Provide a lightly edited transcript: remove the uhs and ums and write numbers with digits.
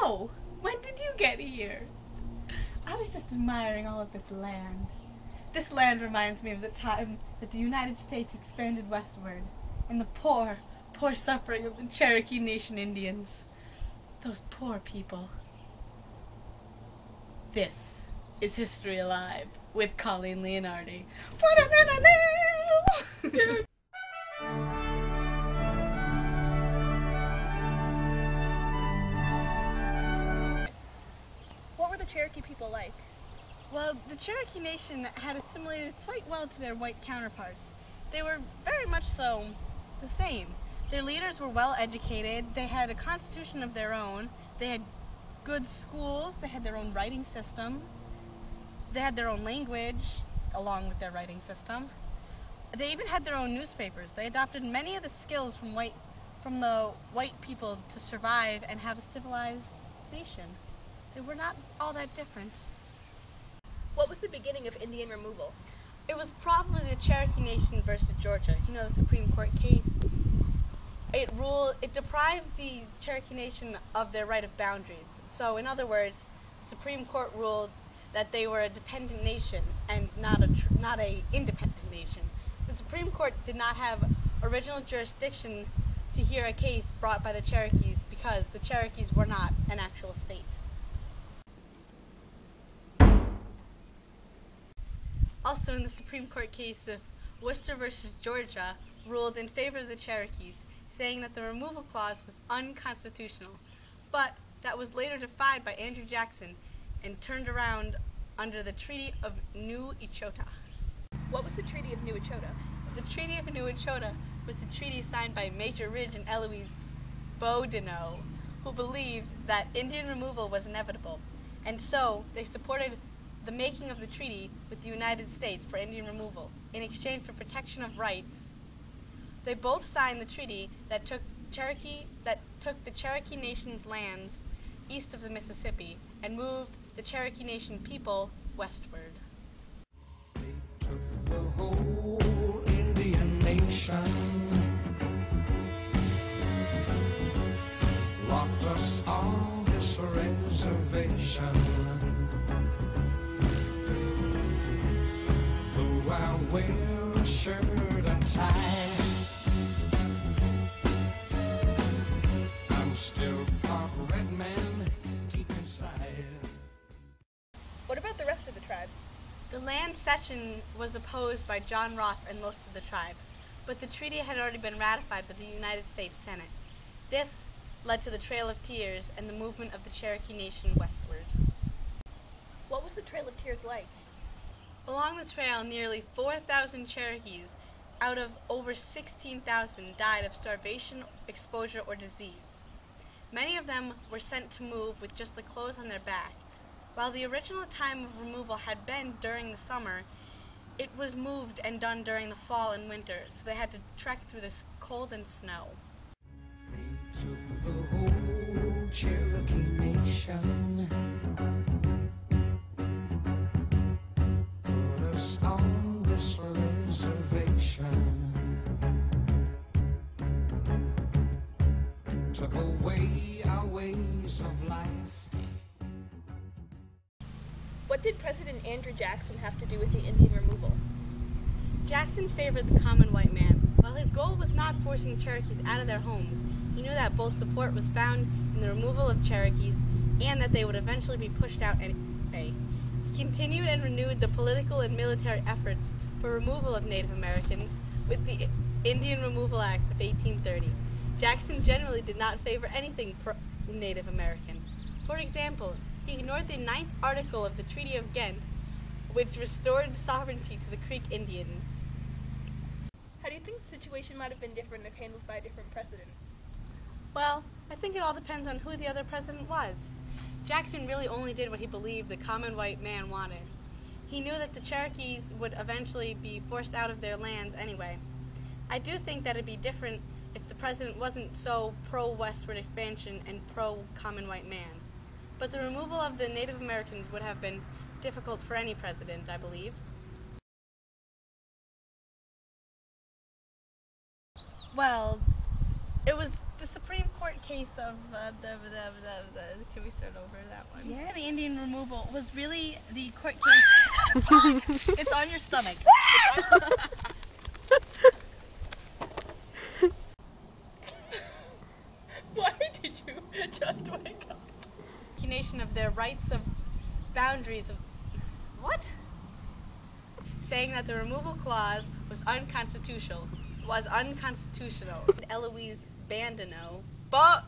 know? When did you get here? I was just admiring all of this land. This land reminds me of the time that the United States expanded westward, and the poor, poor suffering of the Cherokee Nation Indians. Those poor people. This is History Alive with Colleen Leonardi. What were the Cherokee people like? Well, the Cherokee Nation had assimilated quite well to their white counterparts. They were very much so the same. Their leaders were well educated, they had a constitution of their own, they had good schools, they had their own writing system, they had their own language along with their writing system. They even had their own newspapers. They adopted many of the skills from the white people to survive and have a civilized nation. They were not all that different. What was the beginning of Indian removal? It was probably the Cherokee Nation versus Georgia. You know, the Supreme Court case. It deprived the Cherokee Nation of their right of boundaries. So, in other words, the Supreme Court ruled that they were a dependent nation and not a independent nation. The Supreme Court did not have original jurisdiction to hear a case brought by the Cherokees because the Cherokees were not an actual state. Also, in the Supreme Court case of Worcester versus Georgia, ruled in favor of the Cherokees, saying that the removal clause was unconstitutional, but that was later defied by Andrew Jackson and turned around under the Treaty of New Echota. What was the Treaty of New Echota? The Treaty of New Echota was a treaty signed by Major Ridge and Eloise Boudinot, who believed that Indian removal was inevitable, and so they supported the making of the treaty with the United States for Indian removal in exchange for protection of rights. They both signed the treaty that took the Cherokee Nation's lands east of the Mississippi and moved the Cherokee Nation people westward. They took the whole Indian nation, locked us on this reservation. Though I wear a shirt and tie, I'm still part red man deep inside. What about the rest of the tribe? The land cession was opposed by John Ross and most of the tribe, but the treaty had already been ratified by the United States Senate. This led to the Trail of Tears and the movement of the Cherokee Nation westward. What was the Trail of Tears like? Along the trail, nearly 4,000 Cherokees out of over 16,000 died of starvation, exposure, or disease. Many of them were sent to move with just the clothes on their back. While the original time of removal had been during the summer, it was moved and done during the fall and winter, so they had to trek through this cold and snow. They took the whole Cherokee Nation, put us on this reservation, took away our ways of life. What did President Andrew Jackson have to do with the Indian removal? Jackson favored the common white man. While his goal was not forcing Cherokees out of their homes, he knew that both support was found in the removal of Cherokees and that they would eventually be pushed out anyway. He continued and renewed the political and military efforts for removal of Native Americans with the Indian Removal Act of 1830. Jackson generally did not favor anything pro-Native American. For example, he ignored the 9th article of the Treaty of Ghent, which restored sovereignty to the Creek Indians. How do you think the situation might have been different if handled by a different president? Well, I think it all depends on who the other president was. Jackson really only did what he believed the common white man wanted. He knew that the Cherokees would eventually be forced out of their lands anyway. I do think that it'd be different if the president wasn't so pro-westward expansion and pro-common white man. But the removal of the Native Americans would have been difficult for any president, I believe. Well, it was the Supreme Court court case of can we start over that one? Yeah. The Indian removal was really the court case. It's on your stomach. Why did you just wake up? Nation of their rights of boundaries of what? Saying that the removal clause was unconstitutional. Eloise Bandino. But